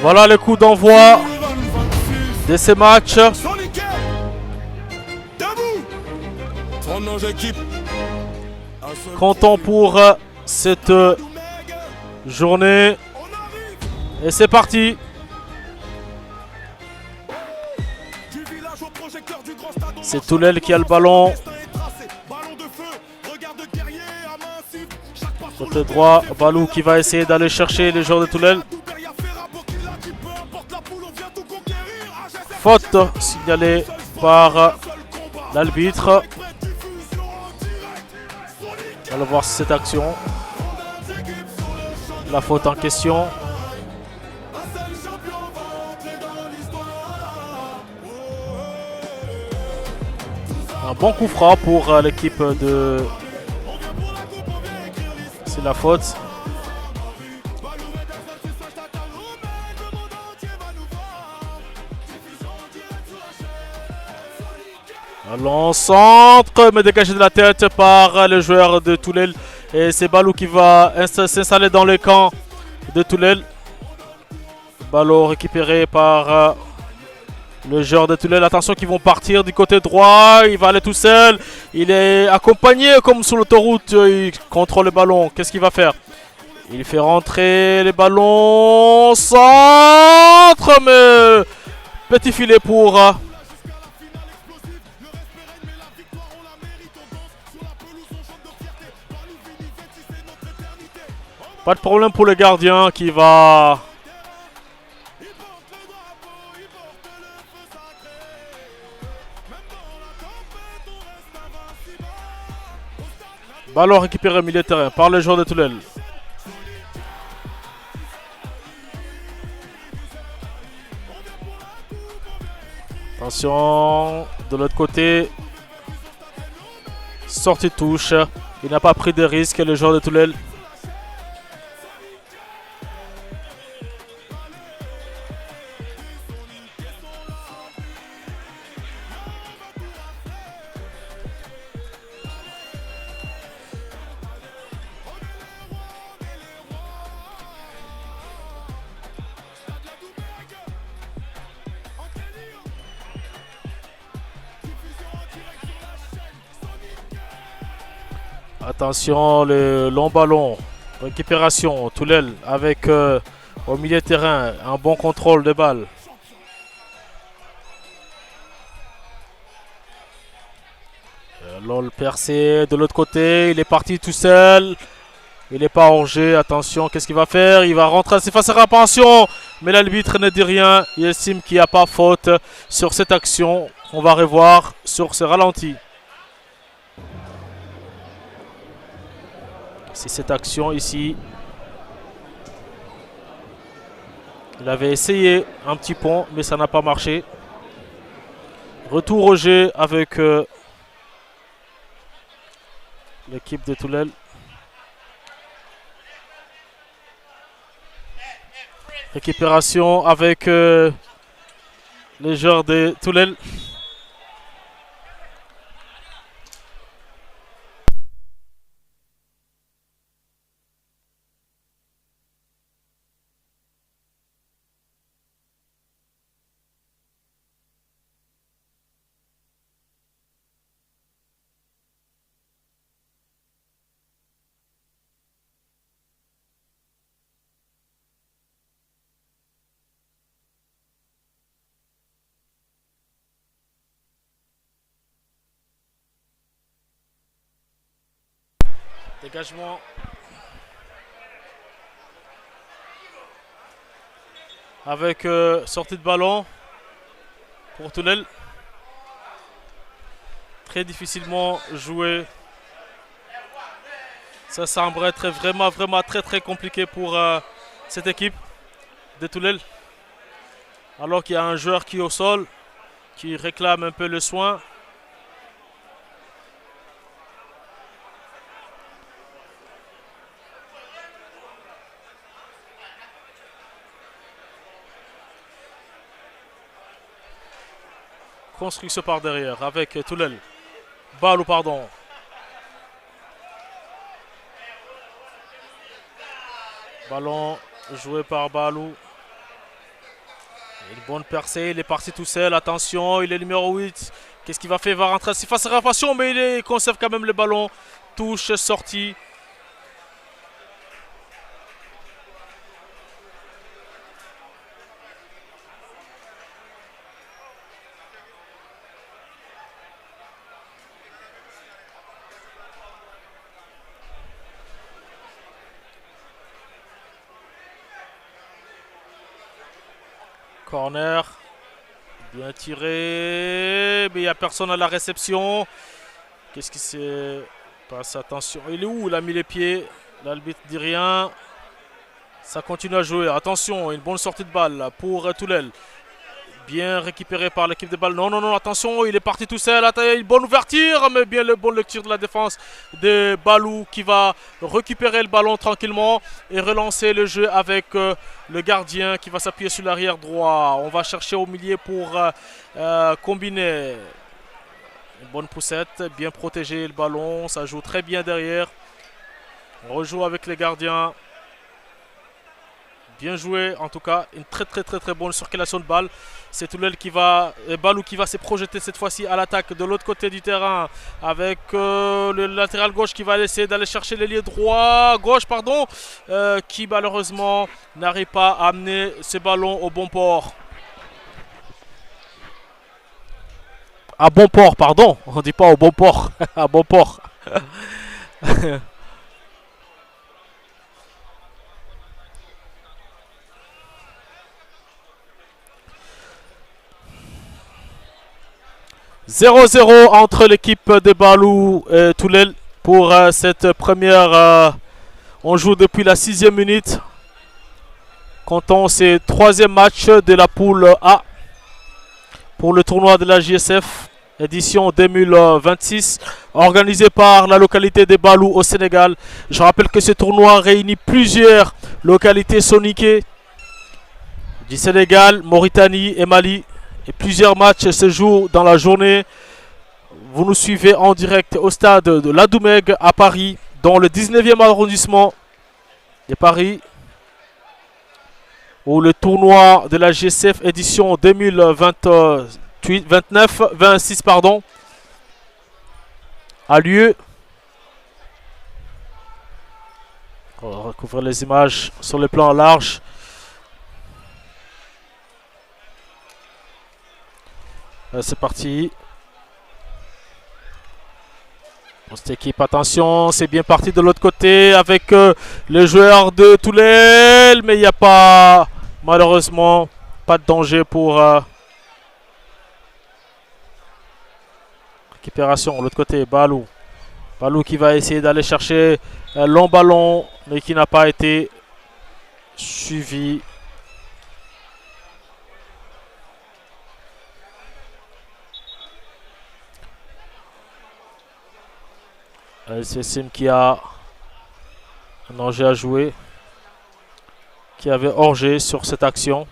Voilà le coup d'envoi de ces matchs. Content pour cette journée. Et c'est parti. C'est Toulel qui a le ballon. Côté droit, Balou qui va essayer d'aller chercher les joueurs de Toulel. Faute signalée par l'arbitre. Allons voir cette action. La faute en question. Un bon coup franc pour l'équipe de... C'est la faute. Allons, centre, mais dégagé de la tête par le joueur de Toulel. Et c'est Balou qui va s'installer dans le camp de Toulel. Ballon récupéré par le joueur de Toulel. Attention qu'ils vont partir du côté droit. Il va aller tout seul. Il est accompagné comme sur l'autoroute. Il contrôle le ballon. Qu'est-ce qu'il va faire? Il fait rentrer les ballons. Centre, mais petit filet pour... Pas de problème pour le gardien qui va... Ballon récupéré au milieu de terrain par le joueur de Toulel. Attention, de l'autre côté. Sortie de touche. Il n'a pas pris de risque, le joueur de Toulel. Attention, le long ballon. Récupération. Toulel avec au milieu de terrain un bon contrôle de balle. LOL percé de l'autre côté. Il est parti tout seul. Il n'est pas hors jeu. Attention, qu'est-ce qu'il va faire? Il va rentrer à ses face à réparation. Mais l'arbitre ne dit rien. Il estime qu'il n'y a pas faute sur cette action. On va revoir sur ce ralenti. C'est cette action ici. Il avait essayé un petit pont, mais ça n'a pas marché. Retour au jeu avec l'équipe de Toulel. Récupération avec les joueurs de Toulel. Dégagement. Avec sortie de ballon pour Toulel. Très difficilement joué. Ça semble être vraiment très compliqué pour cette équipe de Toulel. Alors qu'il y a un joueur qui est au sol, qui réclame un peu le soin. Construction par derrière avec Toulel. Balou, pardon. Ballon joué par Balou. Une bonne percée, il est parti tout seul. Attention, il est numéro 8. Qu'est-ce qu'il va faire? Il va rentrer à face à réparation, mais il conserve quand même le ballon. Touche, sortie. Corner. Bien tiré. Mais il n'y a personne à la réception. Qu'est-ce qui s'est passé? Attention. Il est où? Il a mis les pieds. L'arbitre dit rien. Ça continue à jouer. Attention. Une bonne sortie de balle pour Toulel. Bien récupéré par l'équipe de balle. Non, non, non, attention, il est parti tout seul. Une bonne ouverture, mais bien le bonne lecture de la défense de Balou qui va récupérer le ballon tranquillement et relancer le jeu avec le gardien qui va s'appuyer sur l'arrière droit. On va chercher au milieu pour combiner. Une bonne poussette, bien protégé le ballon. Ça joue très bien derrière. On rejoue avec les gardiens. Bien joué, en tout cas, une très bonne circulation de balle. C'est Toulel qui va, Balou qui va se projeter cette fois-ci à l'attaque de l'autre côté du terrain avec le latéral gauche qui va essayer d'aller chercher l'ailier droit, gauche pardon, qui malheureusement n'arrive pas à amener ce ballon au bon port. À bon port, pardon, on dit pas au bon port, à bon port. 0-0 entre l'équipe de Balou et Toulel pour cette première. On joue depuis la 6e minute. Comptons ces 3e match de la poule A pour le tournoi de la JSF édition 2026 organisé par la localité de Balou au Sénégal. Je rappelle que ce tournoi réunit plusieurs localités soniquées du Sénégal, Mauritanie et Mali. Et plusieurs matchs se jouent dans la journée. Vous nous suivez en direct au stade de l'Adoumeg à Paris, dans le 19e arrondissement de Paris, où le tournoi de la GSF édition 2026 pardon, a lieu. On va recouvrir les images sur le plan large. C'est parti. Cette équipe, attention, c'est bien parti de l'autre côté avec les joueurs de Toulel. Mais il n'y a pas, malheureusement, pas de danger pour récupération. De l'autre côté, Balou. Balou qui va essayer d'aller chercher un long ballon, mais qui n'a pas été suivi. C'est Sim qui a un danger à jouer, qui avait hors-jeu sur cette action.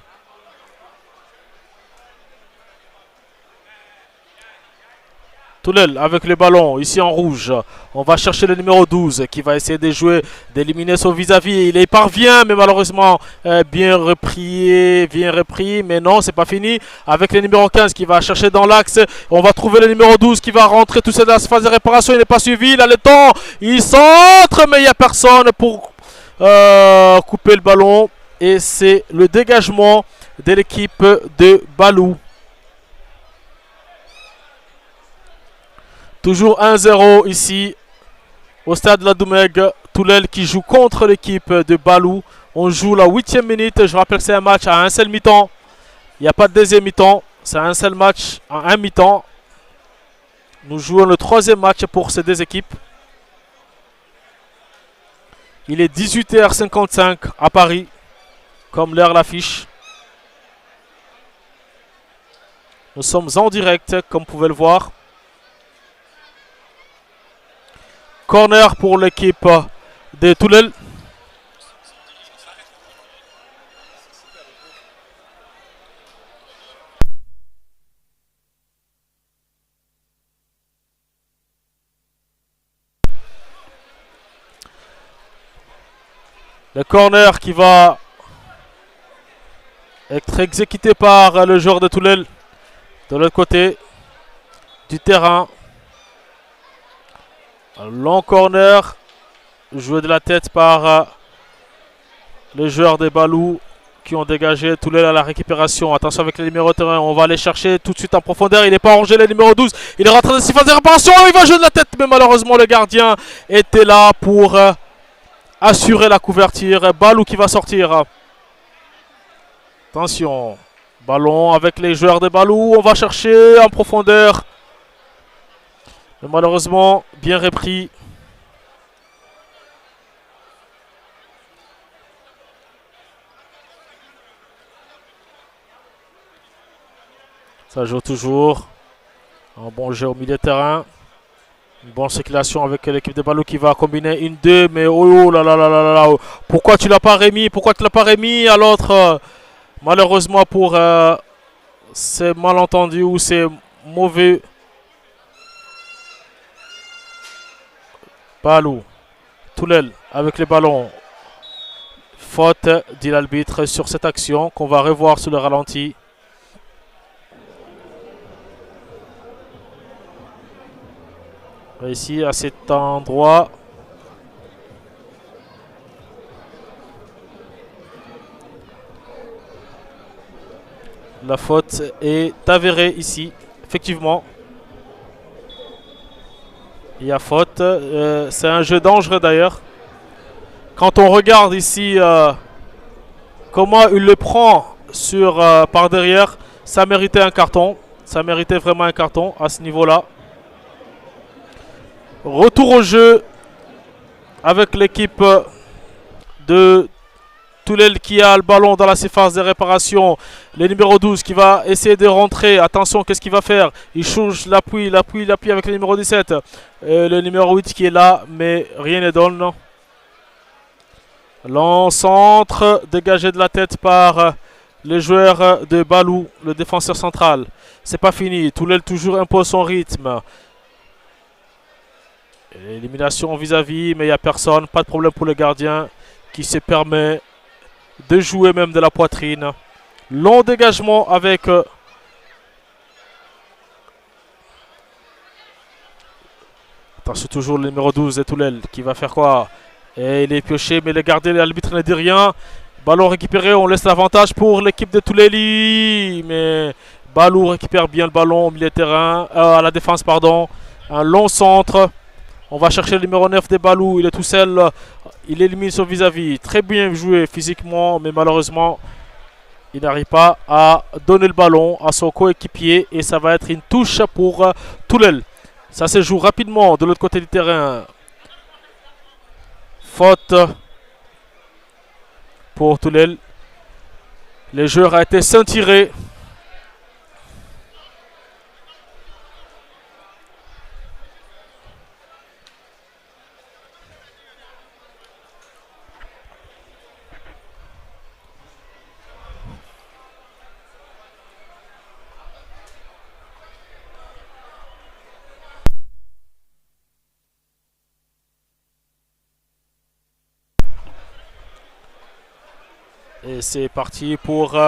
Toulel avec le ballon, ici en rouge. On va chercher le numéro 12 qui va essayer de jouer, d'éliminer son vis-à-vis. Il y parvient, mais malheureusement, bien repris. Mais non, c'est pas fini. Avec le numéro 15 qui va chercher dans l'axe. On va trouver le numéro 12 qui va rentrer tout seul dans la phase de réparation. Il n'est pas suivi. Il a le temps. Il centre, mais il n'y a personne pour couper le ballon. Et c'est le dégagement de l'équipe de Balou. Toujours 1-0 ici au stade de la Doumeg. Toulel qui joue contre l'équipe de Balou. On joue la 8e minute. Je rappelle que c'est un match à un seul mi-temps. Il n'y a pas de deuxième mi-temps. C'est un seul match à un mi-temps. Nous jouons le 3e match pour ces deux équipes. Il est 18h55 à Paris, comme l'heure l'affiche. Nous sommes en direct, comme vous pouvez le voir. Corner pour l'équipe de Toulel. Le corner qui va Être exécuté par le joueur de Toulel de l'autre côté du terrain. Un long corner joué de la tête par les joueurs des Balou qui ont dégagé Toulel à la récupération. Attention avec les numéros de terrain, on va aller chercher tout de suite en profondeur. Il n'est pas rangé, le numéro 12. Il est rentré dans la surface de réparation, il va jouer de la tête, mais malheureusement le gardien était là pour assurer la couverture. Balou qui va sortir. Attention, ballon avec les joueurs des Balou, on va chercher en profondeur. Mais malheureusement, bien repris. Ça joue toujours. Un bon jeu au milieu de terrain. Une bonne circulation avec l'équipe de Balou qui va combiner une 2. Mais oh là là là là là. Pourquoi tu l'as pas remis? Pourquoi tu l'as pas remis à l'autre? Malheureusement pour ces malentendus ou ces mauvais. Balou. Toulel avec les ballons. Faute, dit l'arbitre, sur cette action qu'on va revoir sur le ralenti. Ici, à cet endroit. La faute est avérée ici, effectivement. Il y a faute. C'est un jeu dangereux d'ailleurs. Quand on regarde ici comment il le prend par derrière, ça méritait un carton. Ça méritait vraiment un carton à ce niveau-là. Retour au jeu avec l'équipe de Toulel qui a le ballon dans la surface de réparation. Le numéro 12 qui va essayer de rentrer. Attention, qu'est-ce qu'il va faire? Il change l'appui avec le numéro 17. Le numéro 8 qui est là, mais rien ne donne. Long centre, dégagé de la tête par les joueurs de Balou, le défenseur central. C'est pas fini. Toulel toujours impose son rythme. Élimination vis-à-vis, mais il n'y a personne. Pas de problème pour le gardien qui se permet de jouer même de la poitrine. Long dégagement avec attention, toujours le numéro 12 de Toulel qui va faire quoi? Et il est pioché, mais le gardien, l'arbitre ne dit rien. Ballon récupéré, on laisse l'avantage pour l'équipe de Touleli. Mais Balou récupère bien le ballon au milieu de terrain, à la défense, pardon. Un long centre. On va chercher le numéro 9 des Balou. Il est tout seul. Il élimine son vis-à-vis. Très bien joué physiquement, mais malheureusement, il n'arrive pas à donner le ballon à son coéquipier. Et ça va être une touche pour Toulel. Ça se joue rapidement de l'autre côté du terrain. Faute pour Toulel. Le joueur a été ceinturé. Et c'est parti pour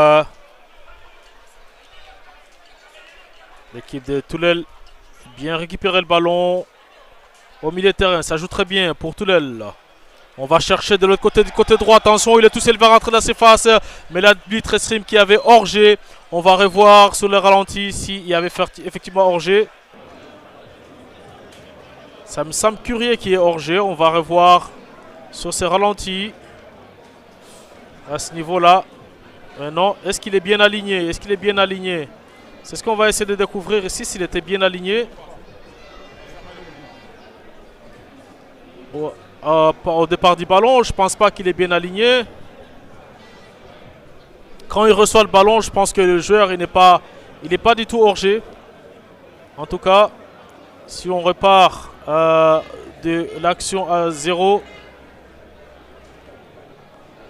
l'équipe de Toulel. Bien récupérer le ballon au milieu de terrain. Ça joue très bien pour Toulel. On va chercher de l'autre côté, du côté droit. Attention, il est tout seul, il va rentrer dans la surface. Mais l'arbitre estime qu'il y avait hors-jeu. On va revoir sur le ralenti s'il y avait effectivement hors-jeu. Ça me semble curieux qu'il y ait hors-jeu. On va revoir sur ce ralenti. À ce niveau-là. Non, est-ce qu'il est bien aligné? Est-ce qu'il est bien aligné? C'est ce qu'on va essayer de découvrir ici, s'il était bien aligné. Au départ du ballon, je ne pense pas qu'il est bien aligné. Quand il reçoit le ballon, je pense que le joueur il n'est pas du tout hors-jeu. En tout cas, si on repart de l'action à 0.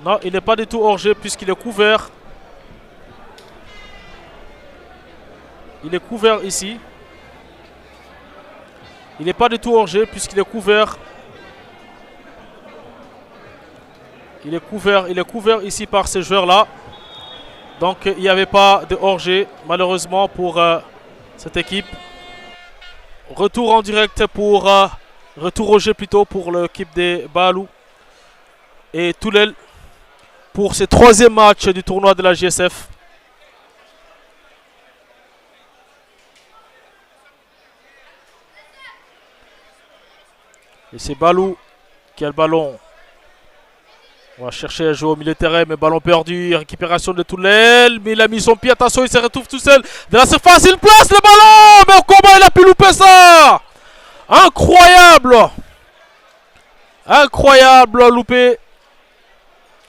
Non, il n'est pas du tout hors-jeu puisqu'il est couvert. Il est couvert ici. Il n'est pas du tout hors-jeu puisqu'il est couvert. Il est couvert ici par ces joueurs-là. Donc il n'y avait pas de hors-jeu malheureusement pour cette équipe. Retour en direct pour retour au jeu plutôt pour l'équipe des Balou et Toulel pour ce troisième match du tournoi de la JSF. Et c'est Balou qui a le ballon. On va chercher à jouer au milieu de terrain, mais ballon perdu. Récupération de Toulel, mais il a mis son pied. Attention, il se retrouve tout seul. De la surface, il place le ballon. Mais comment il a pu louper ça? Incroyable! Incroyable loupé.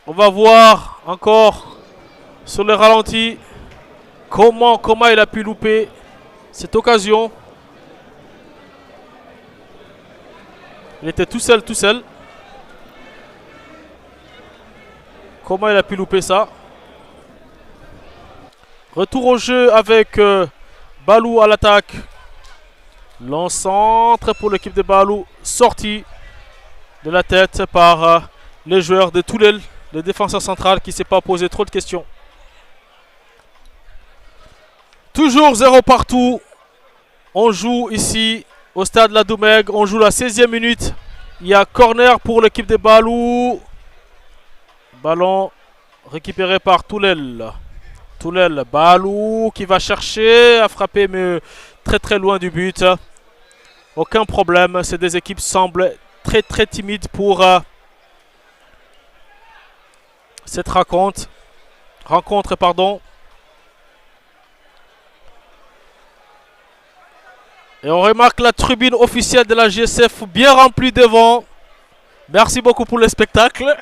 On va voir encore sur le ralenti comment il a pu louper cette occasion. Il était tout seul. Comment il a pu louper ça? Retour au jeu avec Balou à l'attaque. Long centre pour l'équipe de Balou. Sorti de la tête par les joueurs de Toulel, le défenseur central qui ne s'est pas posé trop de questions. Toujours 0 partout. On joue ici au stade La Doumègue. On joue la 16e minute. Il y a corner pour l'équipe de Balou. Ballon récupéré par Toulel. Toulel, Balou qui va chercher à frapper mais très loin du but. Aucun problème. Ces deux équipes semblent très timides pour cette rencontre. Et on remarque la tribune officielle de la JSF bien remplie devant. Merci beaucoup pour le spectacle.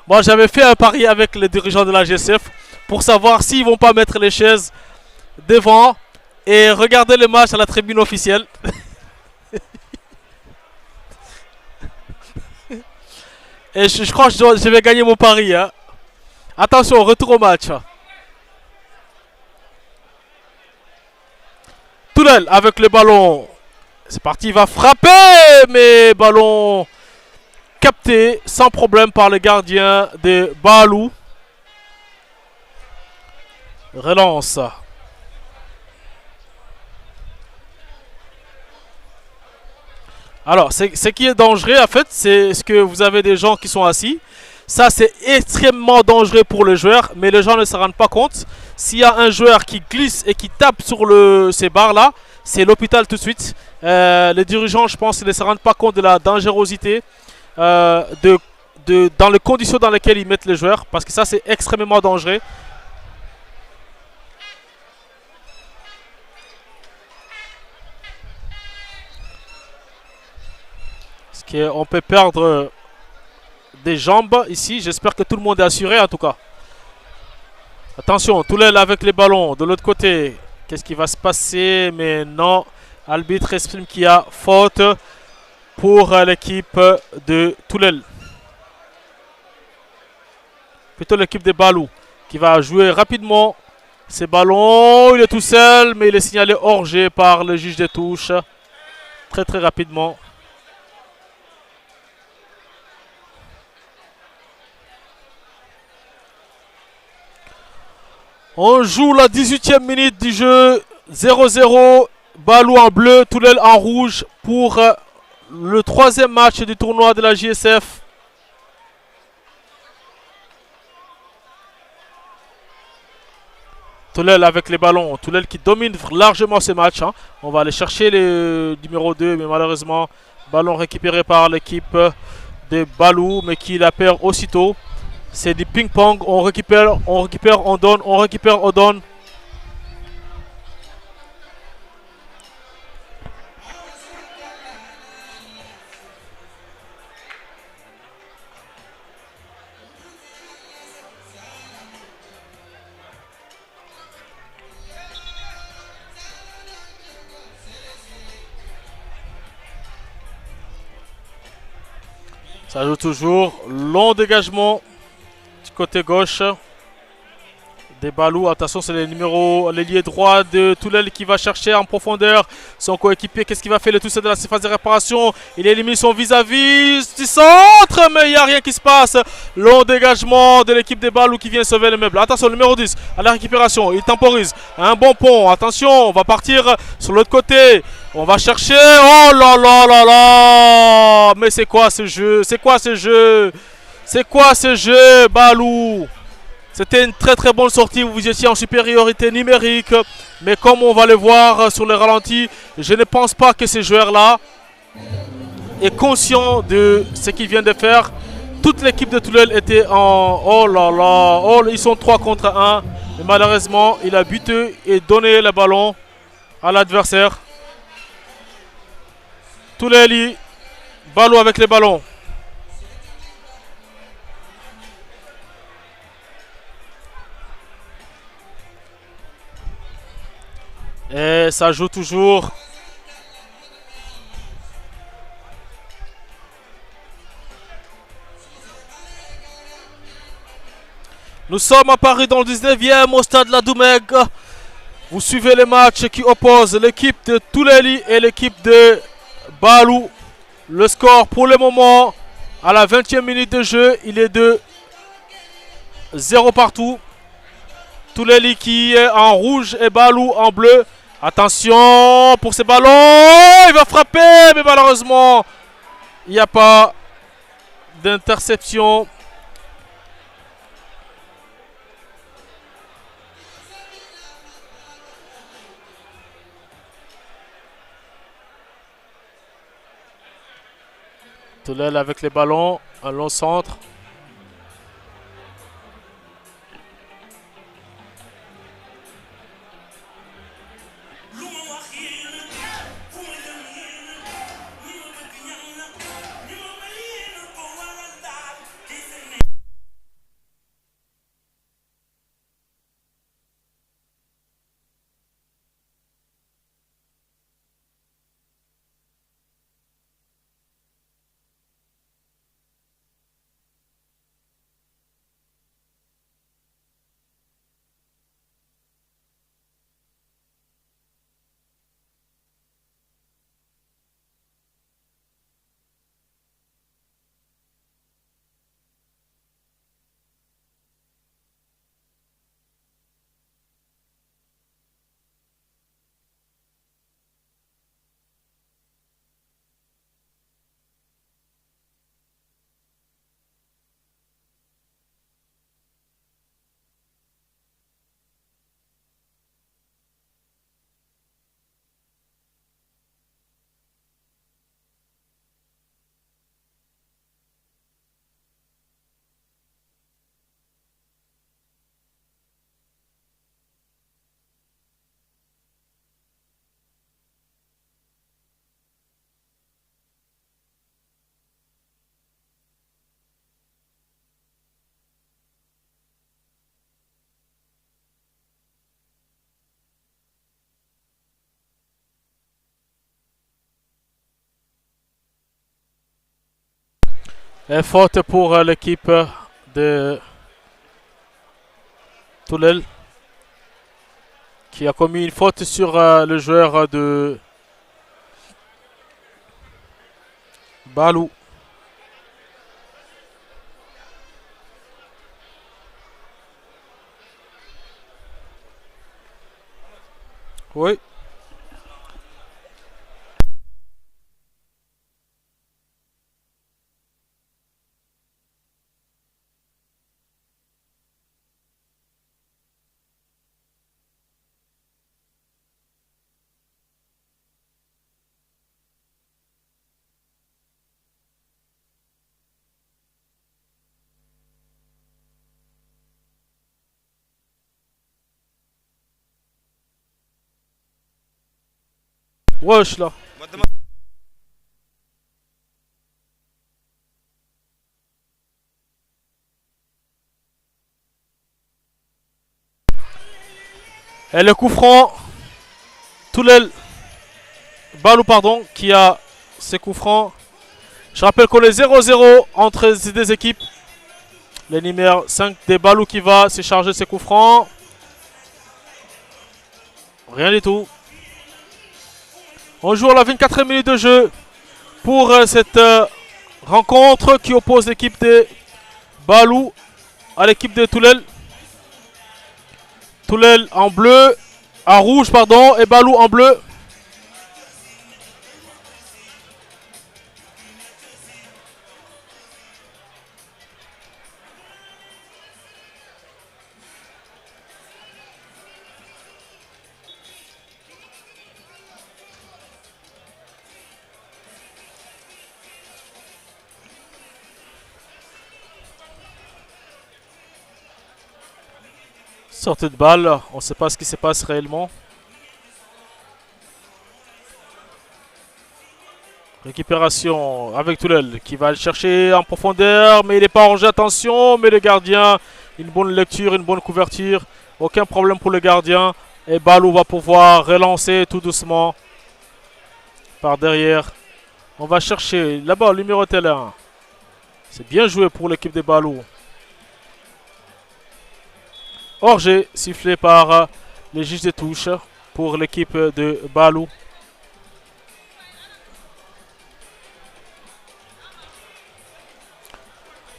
Moi, j'avais fait un pari avec les dirigeants de la GSF pour savoir s'ils vont pas mettre les chaises devant et regarder le match à la tribune officielle. Et je crois que je vais gagner mon pari. Hein. Attention, retour au match. Toulel avec le ballon. C'est parti, il va frapper, mais ballon capté sans problème par le gardien de Balou. Relance. Alors, ce qui est dangereux, en fait, c'est ce que vous avez des gens qui sont assis. Ça, c'est extrêmement dangereux pour le joueur, mais les gens ne se rendent pas compte. S'il y a un joueur qui glisse et qui tape sur ces barres-là, c'est l'hôpital tout de suite. Les dirigeants, je pense, ne se rendent pas compte de la dangerosité dans les conditions dans lesquelles ils mettent les joueurs, parce que ça, c'est extrêmement dangereux. On peut perdre des jambes ici. J'espère que tout le monde est assuré en tout cas. Attention, Toulel avec les ballons. De l'autre côté, qu'est-ce qui va se passer? Mais non, l'arbitre exprime qu'il y a faute pour l'équipe de Toulel. Plutôt l'équipe de Balou qui va jouer rapidement ces ballons. Il est tout seul, mais il est signalé hors jeu par le juge des touches. Très rapidement. On joue la 18e minute du jeu. 0-0. Balou en bleu, Toulel en rouge pour le troisième match du tournoi de la JSF. Toulel avec les ballons. Toulel qui domine largement ce match. Hein. On va aller chercher le numéro 2, mais malheureusement, ballon récupéré par l'équipe de Balou, mais qui la perd aussitôt. C'est du ping-pong, on récupère, on donne, on récupère, on donne. Ça joue toujours, long dégagement. Côté gauche Des Balou, attention, c'est l'ailier droit de Toulel qui va chercher en profondeur son coéquipier. Qu'est-ce qu'il va faire? Le tout, c'est de la phase de réparation. Il élimine son vis-à-vis du centre, mais il n'y a rien qui se passe. Long dégagement de l'équipe des Balou qui vient sauver le meuble. Attention, numéro 10 à la récupération. Il temporise. Un bon pont. Attention, on va partir sur l'autre côté. On va chercher. Oh là là là là! Mais c'est quoi ce jeu? C'est quoi ce jeu? C'est quoi ce jeu, Balou? C'était une très très bonne sortie, vous étiez en supériorité numérique. Mais comme on va le voir sur le ralenti, je ne pense pas que ces joueurs-là est conscient de ce qu'ils viennent de faire. Toute l'équipe de Toulel était en... Oh là là, oh, ils sont 3 contre 1. Mais malheureusement, il a buté et donné le ballon à l'adversaire. Toulel, Balou avec les ballons. Et ça joue toujours. Nous sommes à Paris dans le 19e au stade La Doumeg. Vous suivez les matchs qui opposent l'équipe de Touleli et l'équipe de Balou. Le score pour le moment, à la 20e minute de jeu, il est de 0 partout. Touleli qui est en rouge et Balou en bleu. Attention pour ces ballons. Il va frapper, mais malheureusement, il n'y a pas d'interception. Toulel avec les ballons, un long centre. Et faute pour l'équipe de Toulel qui a commis une faute sur le joueur de Balou. Oui. Wesh là. Et le coup franc, Toulel, Balou pardon, qui a ses coups francs. Je rappelle qu'on est 0-0 entre ces deux équipes. Le numéro 5 des Balou qui va se charger ses coups francs. Rien du tout. On joue à la 24e minute de jeu pour cette rencontre qui oppose l'équipe de Balou à l'équipe de Toulel. Toulel en bleu, en rouge pardon, et Balou en bleu. Sortie de balle, on ne sait pas ce qui se passe réellement. Récupération avec Toulel qui va le chercher en profondeur, mais il n'est pas en jeu, attention, mais le gardien, une bonne lecture, une bonne couverture, aucun problème pour le gardien. Et Balou va pouvoir relancer tout doucement par derrière. On va chercher là-bas le numéro 1. C'est bien joué pour l'équipe de Balou. Hors-jeu sifflé par les juges de touche pour l'équipe de Balou.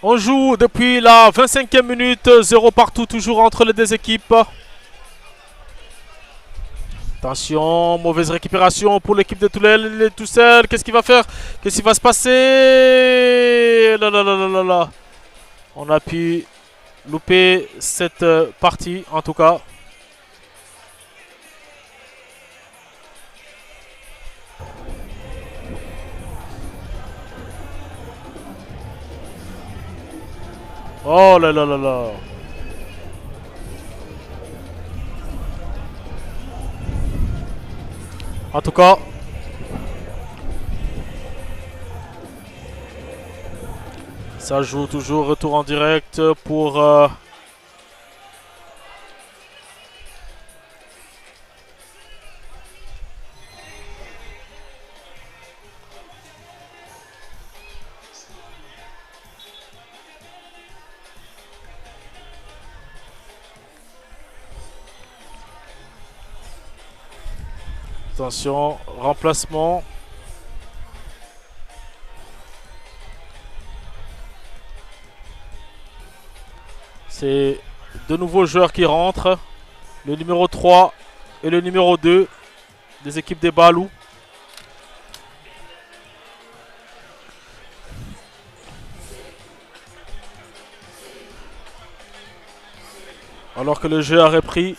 On joue depuis la 25e minute, 0 partout toujours entre les deux équipes. Attention, mauvaise récupération pour l'équipe de Toulel, il est tout seul, qu'est-ce qu'il va faire? Qu'est-ce qui va se passer? Là, là, là, là, là, là. On a pu louper cette partie en tout cas. Oh là là là là. En tout cas, ça joue toujours, retour en direct pour attention, remplacement. C'est deux nouveaux joueurs qui rentrent. Le numéro 3 et le numéro 2 des équipes des Balou. Alors que le jeu a repris.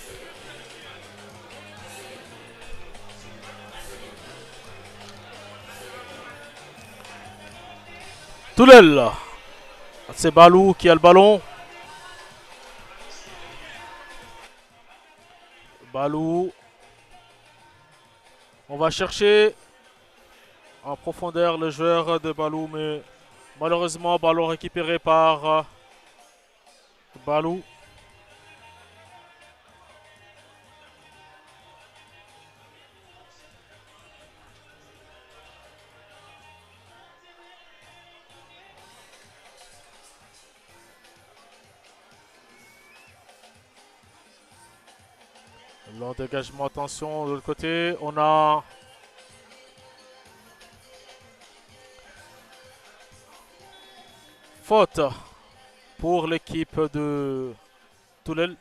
Toulel. C'est Balou qui a le ballon. Balou. On va chercher en profondeur le joueur de Balou, mais malheureusement, ballon récupéré par Balou. Long dégagement, attention, de l'autre côté, on a faute pour l'équipe de Toulel.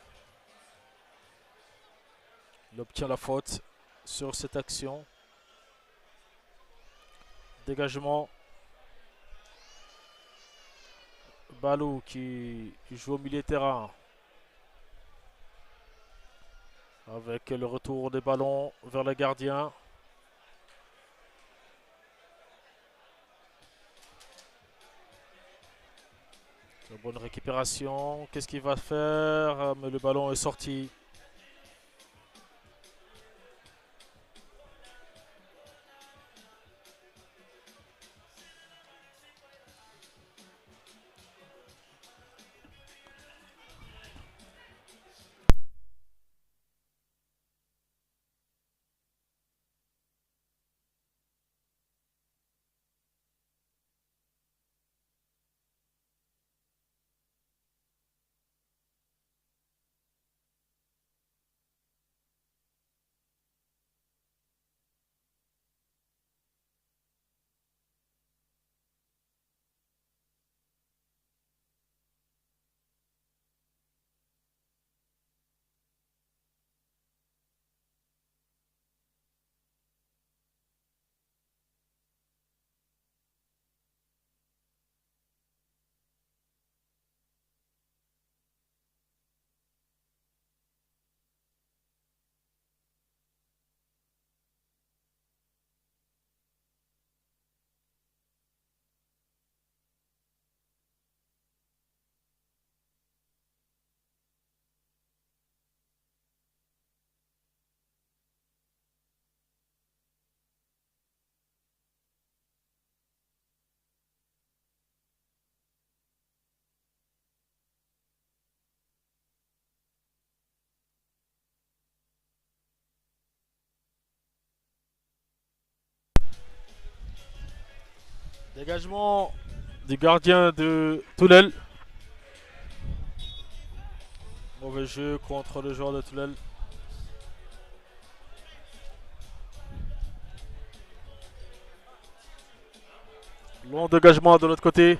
Il obtient la faute sur cette action. Dégagement. Balou qui joue au milieu de terrain. Avec le retour des ballons vers le gardien. Une bonne récupération. Qu'est-ce qu'il va faire? Mais le ballon est sorti. Dégagement du gardien de Toulel. Mauvais jeu contre le joueur de Toulel. Long dégagement de l'autre côté.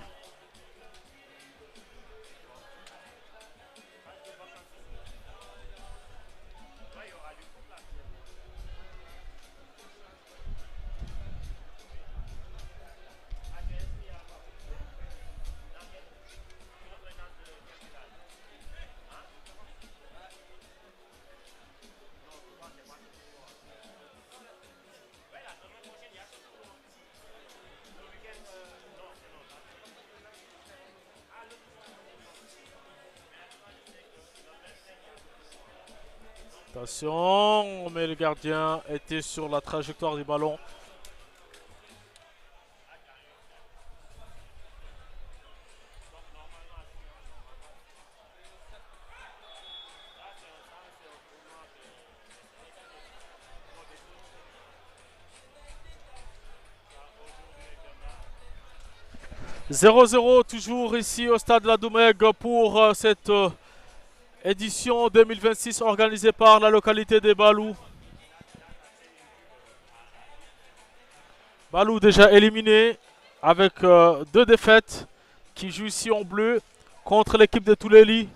Attention, mais le gardien était sur la trajectoire du ballon. « 0-0 toujours ici au stade de la Doumègue pour cette édition 2026 organisée par la localité des Balou. Balou déjà éliminé avec 2 défaites qui joue ici en bleu contre l'équipe de Touleli.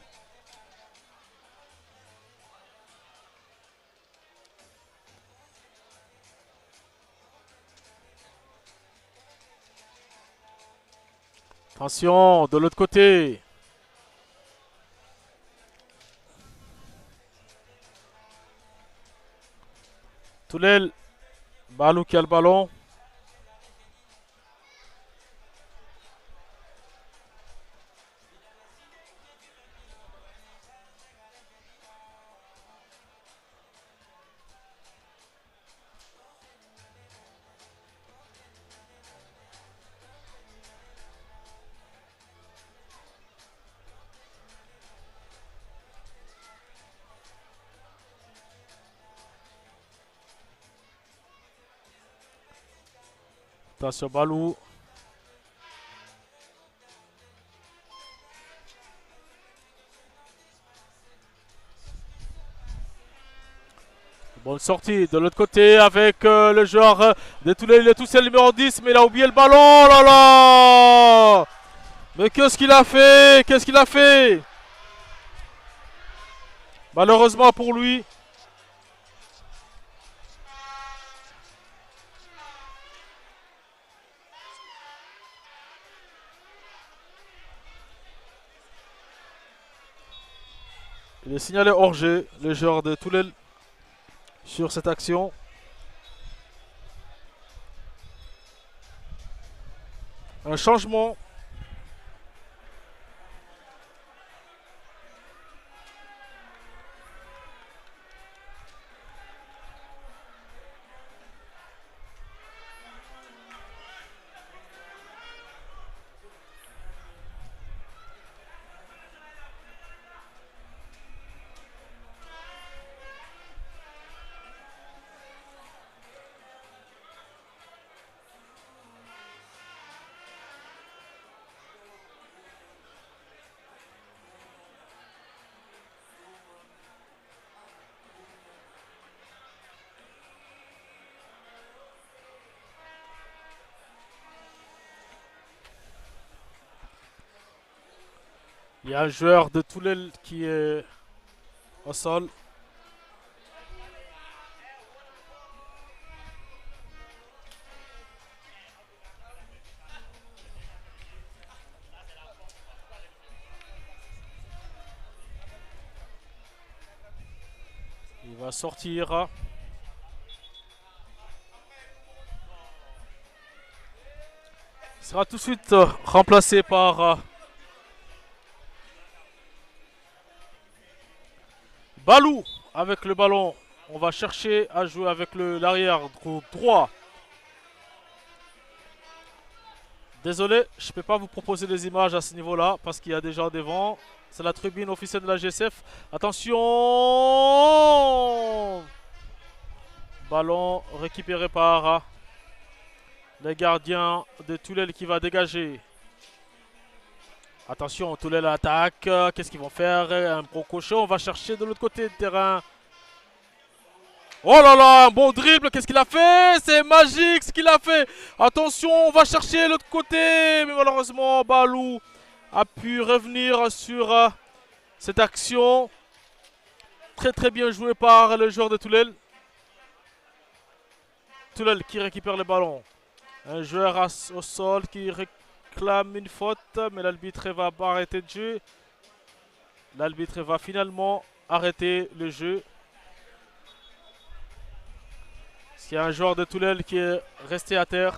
Attention, de l'autre côté. Toulel, Balou qui a le ballon. Attention, Balou. Bonne sortie de l'autre côté avec le joueur de Toulel. Il est tout seul, numéro 10, mais il a oublié le ballon. Oh là là! Mais qu'est-ce qu'il a fait? Qu'est-ce qu'il a fait? Malheureusement pour lui. Il est signalé hors-jeu, le joueur de Toulel, sur cette action. Un changement. Il y a un joueur de Toulel qui est au sol. Il va sortir. Il sera tout de suite remplacé par Balou avec le ballon. On va chercher à jouer avec l'arrière droit. Désolé, je ne peux pas vous proposer les images à ce niveau-là parce qu'il y a des gens devant. C'est la tribune officielle de la GSF. Attention! Ballon récupéré par Le gardien de Toulel qui va dégager. Attention, Toulel attaque. Qu'est-ce qu'ils vont faire? Un gros cochon. On va chercher de l'autre côté du terrain. Oh là là, un bon dribble. Qu'est-ce qu'il a fait? C'est magique ce qu'il a fait. Attention, on va chercher l'autre côté. Mais malheureusement, Balou a pu revenir sur cette action. Très bien joué par le joueur de Toulel. Toulel qui récupère le ballon. Un joueur au sol qui réclame une faute, mais l'arbitre va pas arrêter le jeu. L'arbitre va finalement arrêter le jeu. Il y a un joueur de Toulel qui est resté à terre.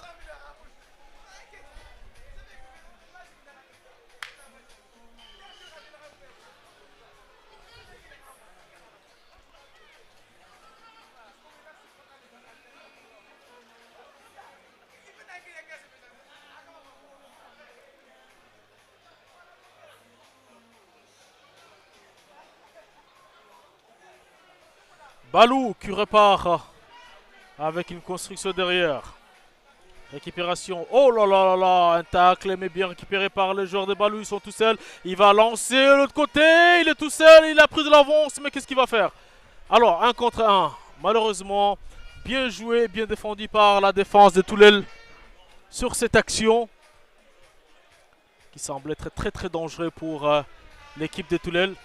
Balou qui repart avec une construction derrière. Récupération. Oh là là là là. Un tacle mais bien récupéré par le joueur de Balou. Ils sont tout seuls. Il va lancer de l'autre côté. Il est tout seul. Il a pris de l'avance. Mais qu'est-ce qu'il va faire? Alors, 1 contre 1. Malheureusement, bien joué, bien défendu par la défense de Toulel sur cette action. Qui semble être très dangereux pour l'équipe de Toulel.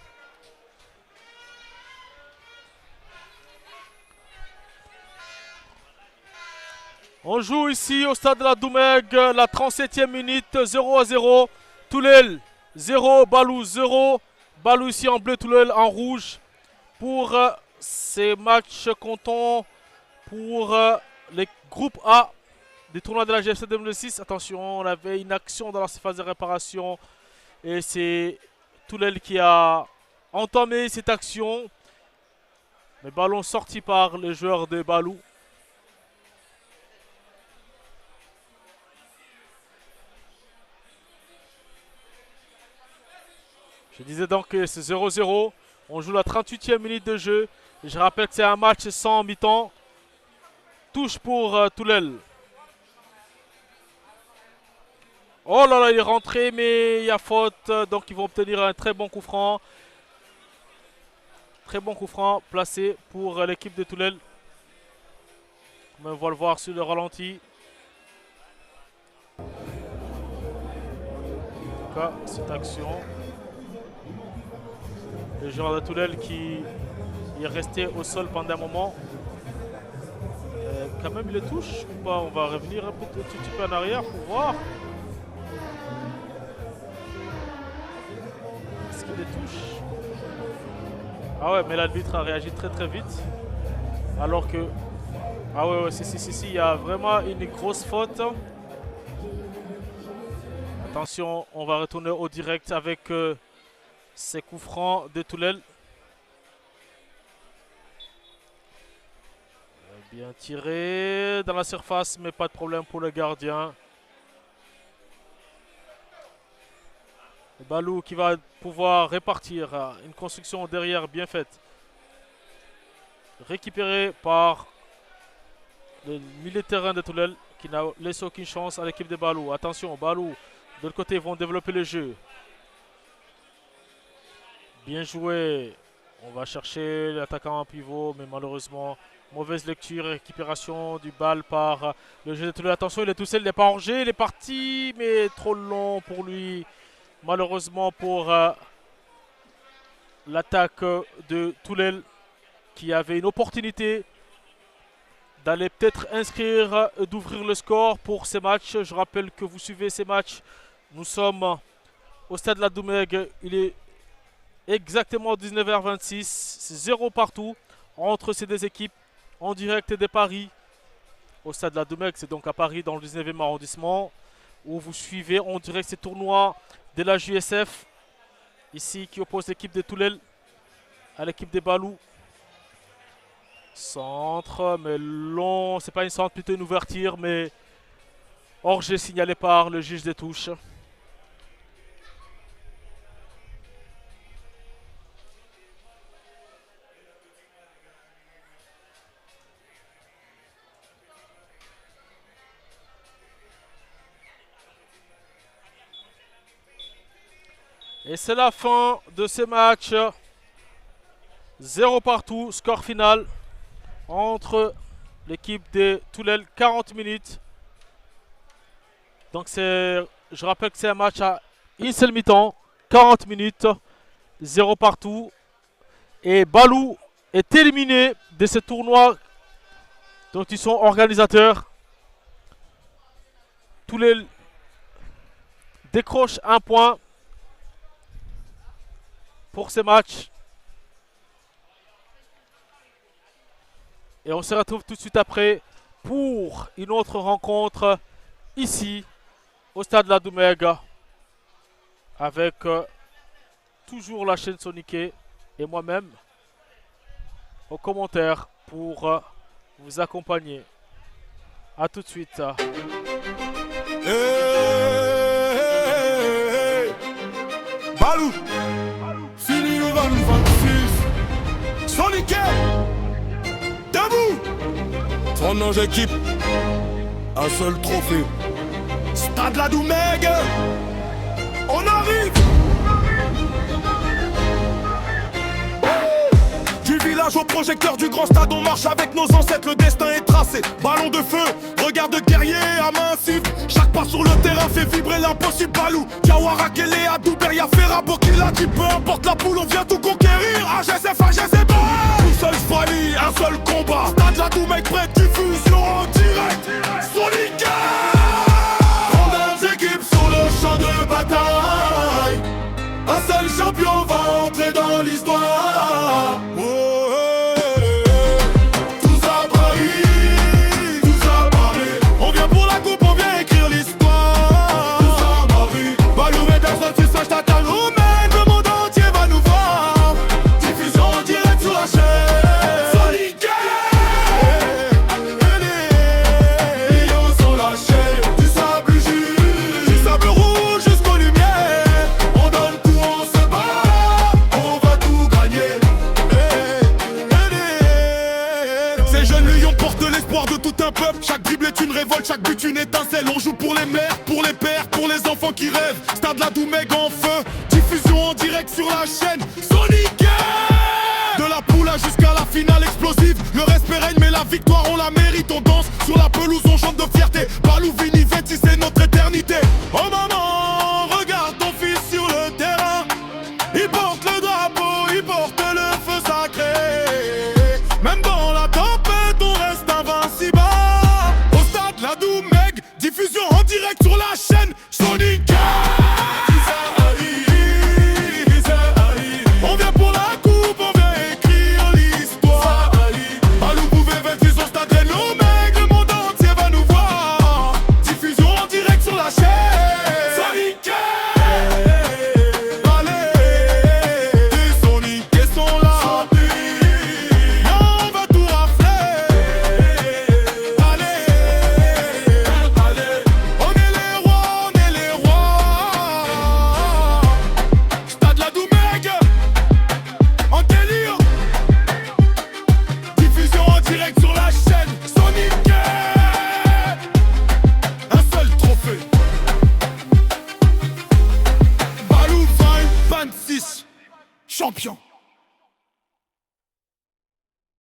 On joue ici au stade de la Doumeg, la 37e minute, 0-0. Toulel 0, Balou 0. Balou ici en bleu, Toulel en rouge. Pour ces matchs comptons pour les groupes A des tournois de la GFC 2006. Attention, on avait une action dans la phase de réparation. Et c'est Toulel qui a entamé cette action. Le ballon sorti par les joueurs de Balou. Je disais donc que c'est 0-0. On joue la 38e minute de jeu. Et je rappelle que c'est un match sans mi-temps. Touche pour Toulel. Oh là là, il est rentré, mais il y a faute. Donc ils vont obtenir un très bon coup franc. Très bon coup franc placé pour l'équipe de Toulel. On va le voir sur le ralenti. En tout cas, cette action. Le joueur de Toulel qui est resté au sol pendant un moment. Quand même, il le touche ou pas? On va revenir un petit peu en arrière pour voir. Est-ce qu'il le touche? Ah ouais, mais l'arbitre a réagi très vite. Alors que... Ah ouais, si, il y a vraiment une grosse faute. Attention, on va retourner au direct avec ces coups francs de Toulel. Bien tiré dans la surface, mais pas de problème pour le gardien. Balou qui va pouvoir répartir une construction derrière bien faite. Récupéré par le milieu de terrain de Toulel qui n'a laissé aucune chance à l'équipe de Balou. Attention, Balou, de l'autre côté, vont développer le jeu. Bien joué. On va chercher l'attaquant en pivot, mais malheureusement, mauvaise lecture et récupération du bal par le jeu de Toulel. Attention, il est tout seul, il n'est pas en jeu, il est parti, mais trop long pour lui. Malheureusement pour l'attaque de Toulel qui avait une opportunité d'aller peut-être inscrire, d'ouvrir le score pour ces matchs. Je rappelle que vous suivez ces matchs. Nous sommes au stade de la Doumeg. Il est exactement 19h26. C'est 0 partout entre ces deux équipes en direct des paris. Au stade de la Doumeg, c'est donc à Paris dans le 19e arrondissement où vous suivez en direct ces tournois de la JSF. Ici qui oppose l'équipe de Toulel à l'équipe des Balou. Centre, mais long, c'est pas une centre, plutôt une ouverture, mais hors-jeu signalé par le juge des touches. Et c'est la fin de ce match. 0 partout, score final entre l'équipe de Toulel, 40 minutes. Donc je rappelle que c'est un match à une seule mi-temps, 40 minutes, 0 partout. Et Balou est éliminé de ce tournoi dont ils sont organisateurs. Toulel décroche un point pour ce match. Et on se retrouve tout de suite après pour une autre rencontre ici au stade La Doumègue avec toujours la chaîne Soniké et moi-même aux commentaires pour vous accompagner. A tout de suite. Hey, Balou, fini le 26. Soniké, debout. Ton ange équipe, un seul trophée. Stade La Doumègue, on arrive. Du village au projecteur du grand stade, on marche avec nos ancêtres, le destin est tracé. Ballon de feu, regard de guerrier à main cible. Chaque pas sur le terrain fait vibrer l'impossible. Balou, Diawara, Kélé, Adouber, Yafera, Bokila, qui peu importe la poule, on vient tout conquérir. AGSF, AGSF, une seule famille, un seul combat. Stade La Doumègue, prêt, diffusion en direct. Soniké, 32 équipes sur le champ de bataille. Un seul champion va entrer dans l'histoire. Chaque dribble est une révolte, chaque but une étincelle. On joue pour les mères, pour les pères, pour les enfants qui rêvent. Stade La Doumègue en feu, diffusion en direct sur la chaîne Soniké. De la poule jusqu'à la finale explosive. Le respect règne mais la victoire on la mérite. On danse sur la pelouse, on chante de fierté. Balou, Vini,